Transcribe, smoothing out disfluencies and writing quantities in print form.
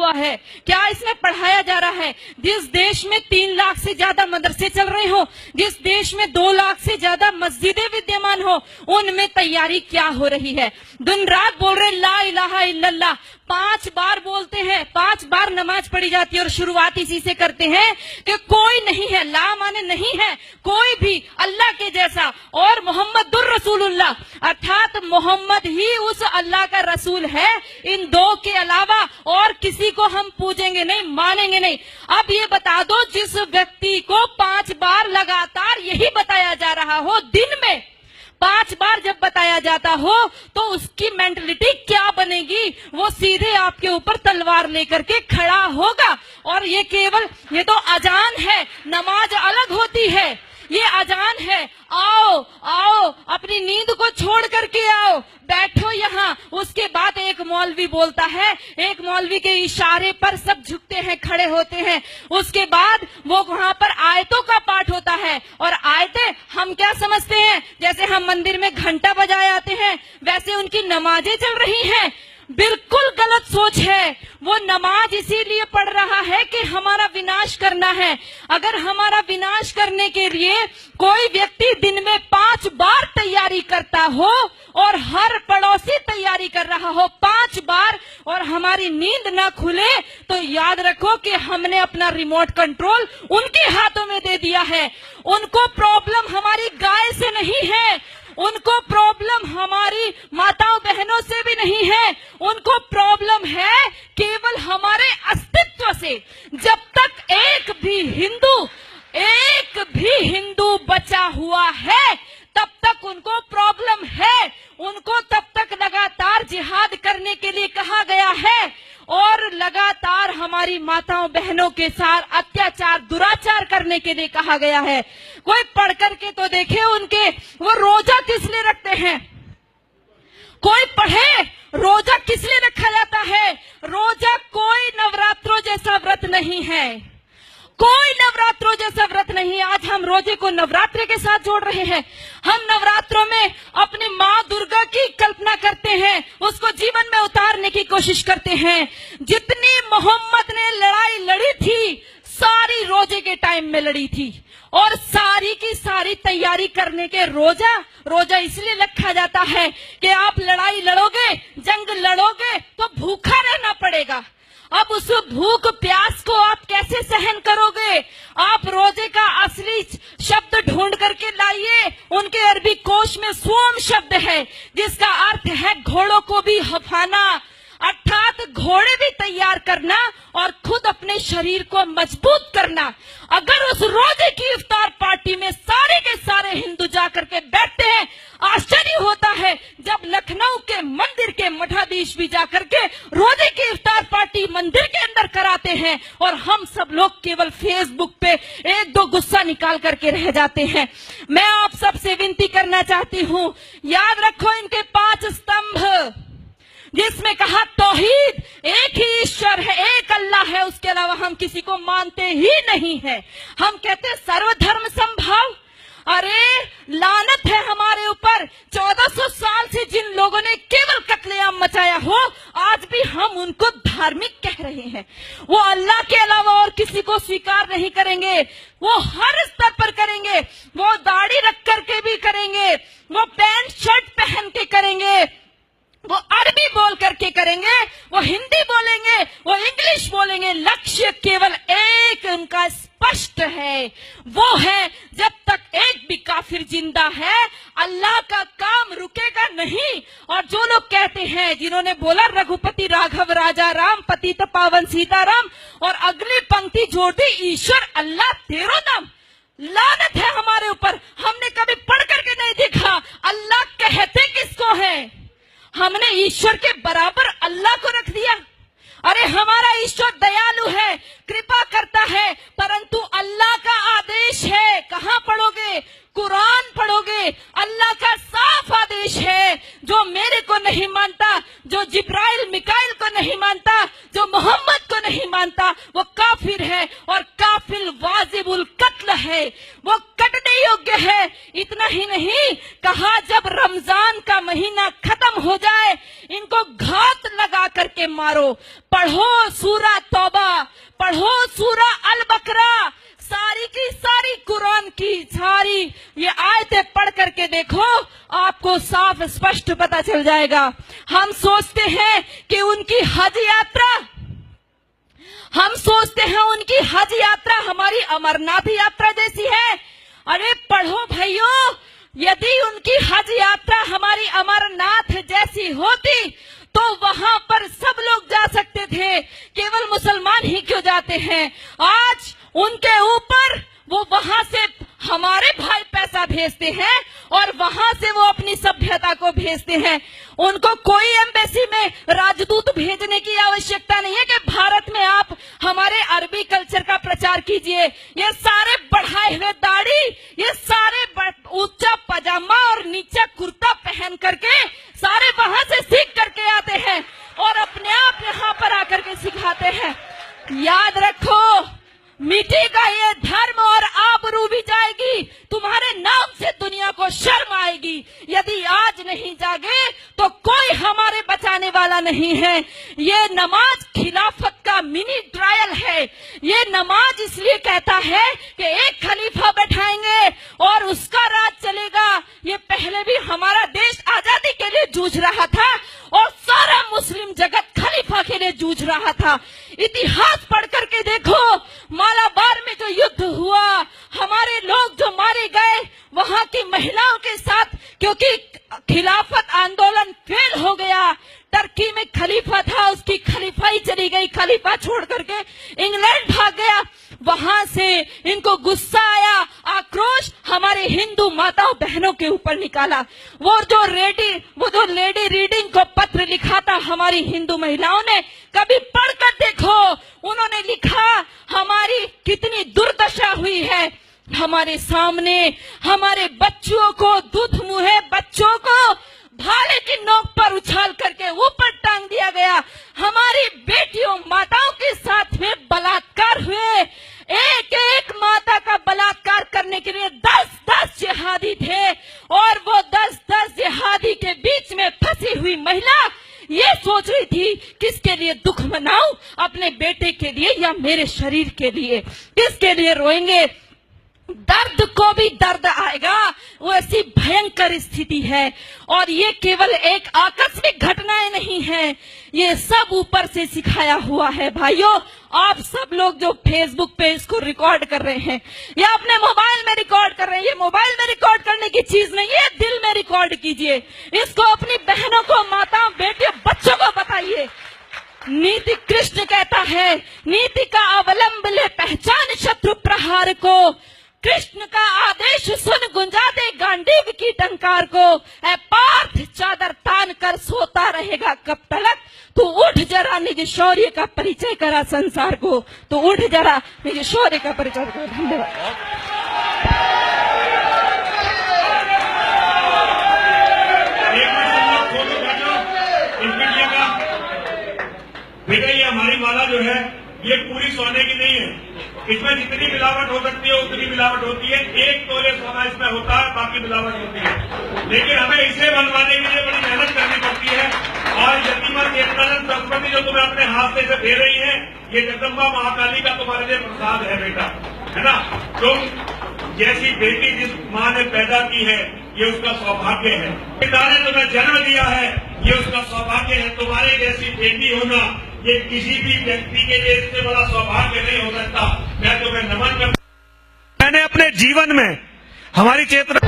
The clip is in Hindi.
हुआ है? क्या इसमें पढ़ाया जा रहा है? जिस देश में 3 लाख से ज्यादा मदरसे चल रहे हो, जिस देश में 2 लाख से ज्यादा मस्जिदें विद्यमान हो, उनमें तैयारी क्या हो रही है? दिन रात बोल रहे ला इलाहा इल्लल्लाह, 5 बार बोलते हैं, 5 बार नमाज पढ़ी जाती है और शुरुआत इसी से करते हैं कि कोई नहीं है, ला माने नहीं है कोई भी अल्लाह के जैसा, और मोहम्मदुर रसूलुल्लाह अर्थात मोहम्मद ही उस अल्लाह का रसूल है। इन 2 के अलावा और किसी को हम पूजेंगे नहीं, मानेंगे नहीं। अब ये बता दो, जिस व्यक्ति को 5 बार लगातार यही बताया जा रहा हो, दिन में 5 बार जब बताया जाता हो, तो उसकी मेंटलिटी क्या बनेगी? वो सीधे आपके ऊपर तलवार लेकर के खड़ा होगा। और ये केवल, ये तो अजान है, नमाज अलग होती है, ये अजान है। आओ आओ, अपनी नींद को छोड़ करके आओ, बैठो यहाँ। उसके बाद एक मौलवी बोलता है, एक मौलवी के इशारे पर सब झुकते हैं, खड़े होते हैं। उसके बाद वो वहां पर आयतों का पाठ होता है, और आयतें हम क्या समझते हैं, जैसे हम मंदिर में घंटा बजाए आते हैं, वैसे उनकी नमाजें चल रही हैं। बिल्कुल गलत सोच है। वो नमाज इसीलिए पढ़ रहा है कि हमारा विनाश करना है। अगर हमारा विनाश करने के लिए कोई व्यक्ति दिन में 5 बार तैयारी करता हो, और हर पड़ोसी तैयारी कर रहा हो 5 बार, और हमारी नींद ना खुले, तो याद रखो कि हमने अपना रिमोट कंट्रोल उनके हाथों में दे दिया है। उनको प्रॉब्लम हमारी गाय से नहीं है, उनको प्रॉब्लम हमारी माताओं बहनों से भी नहीं है, उनको प्रॉब्लम है केवल हमारे अस्तित्व से। जब तक एक भी हिंदू बचा हुआ है, तब तक उनको प्रॉब्लम है। उनको तब तक लगातार जिहाद करने के लिए कहा गया है, और लगातार हमारी माताओं बहनों के साथ अत्याचार दुराचार करने के लिए कहा गया है। कोई पढ़ करके तो देखे उनके, वो रोजा किस लिए रखते हैं? कोई पढ़े रोजा किस लिए रखा जाता है? रोजा कोई नवरात्रों जैसा व्रत नहीं है, कोई नवरात्रों जैसा व्रत नहीं है। आज हम रोजे को नवरात्रे के साथ जोड़ रहे हैं। हम नवरात्रों में अपनी माँ दुर्गा की कल्पना करते हैं, उसको जीवन में उतारने की कोशिश करते हैं। जितनी मोहम्मद ने लड़ाई लड़ी थी, सारी रोजे के टाइम में लड़ी थी, और सारी की सारी तैयारी करने के रोजा इसलिए रखा जाता है कि आप लड़ाई लड़ोगे, जंग लड़ोगे, तो भूखा रहना पड़ेगा। अब उस भूख प्यास को आप कैसे सहन करोगे? आप रोजे का असली शब्द ढूंढ करके लाइए। उनके अरबी कोश में सोम शब्द है, जिसका अर्थ है घोड़ों को भी हफाना, अर्थात घोड़े भी तैयार करना और खुद अपने शरीर को मजबूत करना। अगर उस रोजे की इफ्तार पार्टी में सारे के सारे हिंदू जाकर के बैठते हैं, आश्चर्य होता है जब लखनऊ के मंदिर के मठाधीश भी जाकर के रोजे की इफ्तार पार्टी मंदिर के अंदर कराते हैं, और हम सब लोग केवल फेसबुक पे 1-2 गुस्सा निकाल करके रह जाते हैं। मैं आप सबसे विनती करना चाहती हूँ, याद रखो इनके 5 स्तंभ, जिसमें कहा तौहीद, एक ही ईश्वर है, एक अल्लाह है, उसके अलावा हम किसी को मानते ही नहीं है। हम कहते हैं सर्वधर्म संभाव। अरे लानत है हमारे ऊपर, 1400 साल से जिन लोगों ने केवल कत्लेआम मचाया हो, आज भी हम उनको धार्मिक कह रहे हैं। वो अल्लाह के अलावा और किसी को स्वीकार नहीं करेंगे, वो हर स्तर पर करेंगे, वो दाढ़ी रख करके भी करेंगे, वो पैंट शर्ट पहन के करेंगे, वो अरबी बोल करके करेंगे, वो हिंदी बोलेंगे, वो इंग्लिश बोलेंगे। लक्ष्य केवल एक उनका स्पष्ट है, वो है जब तक एक भी काफिर जिंदा है, अल्लाह का काम रुकेगा नहीं। और जो लोग कहते हैं, जिन्होंने बोला रघुपति राघव राजा राम, पतित पावन सीताराम, और अगली पंक्ति जोड़ दी ईश्वर अल्लाह तेरो नाम, लानत है हमारे ऊपर। हमने कभी पढ़ करके नहीं देखा अल्लाह कहते किसको है। हमने ईश्वर के बराबर अल्लाह को रख दिया। अरे हमारा ईश्वर दयालु है, कृपा करता है, परंतु अल्लाह का आदेश है। कहाँ पढ़ोगे? कुरान पढ़ोगे। अल्लाह का साफ आदेश है, जो मेरे को नहीं मानता, जो जिब्राइल मिकाइल को नहीं मानता, जो मोहम्मद को नहीं मानता, वो काफिर है, और काफिर वाजिबुल कत्ल है। वो कटने योग्य है। इतना ही नहीं कहा, जब रमजान का महीना खत्म हो जाए इनको घात लगा करके मारो। पढ़ो सूरा तौबा, पढ़ो सूरा अल बकरा, सारी की सारी कुरान की सारी ये आयतें पढ़ करके देखो, आपको साफ स्पष्ट पता चल जाएगा। हम सोचते हैं कि उनकी हज यात्रा हमारी अमरनाथ यात्रा जैसी है। अरे पढ़ो भाइयों, यदि उनकी हज यात्रा हमारी अमरनाथ जैसी होती तो वहां पर सब लोग जा सकते थे, केवल मुसलमान ही क्यों जाते हैं? आज उनके ऊपर वो वहां से हमारे भाई पैसा भेजते हैं और वहां से वो अपनी सभ्यता को भेजते हैं। उनको कोई एम्बेसी में राजदूत भेजने की आवश्यकता नहीं है कि भारत में आप हमारे अरबी कल्चर का प्रचार कीजिए। ये सारे बढ़ाए हुए दाढ़ी, ये सारे ऊंचा पजामा और नीचा कुर्ता पहन करके सारे वहां से सीख करके आते हैं और अपने आप यहाँ पर आकर के सिखाते हैं। याद रखो, मिटेगा ये धर्म और आबरू भी जाएगी, तुम्हारे नाम से दुनिया को शर्म आएगी। यदि आज नहीं जागे तो कोई हमारे बचाने वाला नहीं है। ये नमाज खिलाफत का मिनी ट्रायल है। ये नमाज इसलिए कहता है कि एक खलीफा बैठाएंगे और उसका राज चलेगा। ये पहले भी हमारा देश आजादी के लिए जूझ रहा था और सारा मुस्लिम जगत खलीफा के लिए जूझ रहा था। इतिहास पढ़ करके देखो, मालाबार में जो युद्ध हुआ, हमारे लोग जो मारे गए वहां की महिलाओं के साथ, क्योंकि खिलाफत आंदोलन फेल हो गया। टर्की में खलीफा था, उसकी खलीफाई चली गई, खलीफा छोड़ करके इंग्लैंड भाग गया। वहां से इनको गुस्सा आया, आक्रोश हमारे हिंदू माताओं बहनों के ऊपर निकाला। वो जो लेडी रीडिंग को पत्र लिखा था हमारी हिंदू महिलाओं ने, कभी पढ़कर देखो। उन्होंने लिखा हमारी कितनी दुर्दशा हुई है। हमारे सामने हमारे बच्चों को, दूध मुहे बच्चों को भाले की नोक पर उछाल करके ऊपर टांग दिया गया। हमारी बेटियों माताओं के साथ में बलात्कार हुए। एक एक माता का बलात्कार करने के लिए 10-10 जिहादी थे और वो 10-10 जिहादी के बीच में फंसी हुई महिला ये सोच रही थी किसके लिए दुख मनाऊं, अपने बेटे के लिए या मेरे शरीर के लिए, किसके लिए रोएंगे। दर्द को भी दर्द आएगा, वो ऐसी भयंकर स्थिति है। और ये केवल एक आकस्मिक घटनाएं नहीं है, ये सब ऊपर से सिखाया हुआ है। भाइयों, आप सब लोग जो फेसबुक पे इसको रिकॉर्ड कर रहे हैं या अपने मोबाइल में रिकॉर्ड कर रहे हैं, ये मोबाइल में रिकॉर्ड करने की चीज नहीं है, दिल में रिकॉर्ड कीजिए। इसको अपनी बहनों को, माताओं, बेटियों, बच्चों को बताइए। नीति कृष्ण कहता है, नीति का अवलंब ले पहचान शत्रु प्रहार को। कृष्ण का आदेश सुन गुंजा दे गांडीव की टंकार को। ऐ पार्थ चादर तान कर सोता रहेगा कब तलक, तू उठ जरा निज शौर्य का परिचय करा संसार को। तो उठ जरा निज शौर्य का परिचय करा। धन्यवाद। बेटा, ये हमारी माला जो है ये पूरी सोने की नहीं है। इसमें जितनी मिलावट हो सकती है उतनी मिलावट होती है। 1 तोले सोना इसमें होता है, बाकी मिलावट होती है। लेकिन हमें इसे बनवाने के लिए बड़ी मेहनत करनी पड़ती है। और यतीमा चेतनानंद सरस्वती जो तुम्हें अपने हाथ से इसे दे रही है, ये जगदम्बा महाकाली का तुम्हारे लिए प्रसाद है बेटा, है ना। तुम जैसी बेटी जिस माँ ने पैदा की है, ये उसका सौभाग्य है। पिता ने तुम्हें जन्म दिया है, ये उसका सौभाग्य है। तुम्हारे जैसी बेटी होना ये किसी भी व्यक्ति के लिए इससे बड़ा सौभाग्य नहीं हो सकता। मैं तुम्हें नमन करता हूं। मैंने अपने जीवन में हमारी चेतना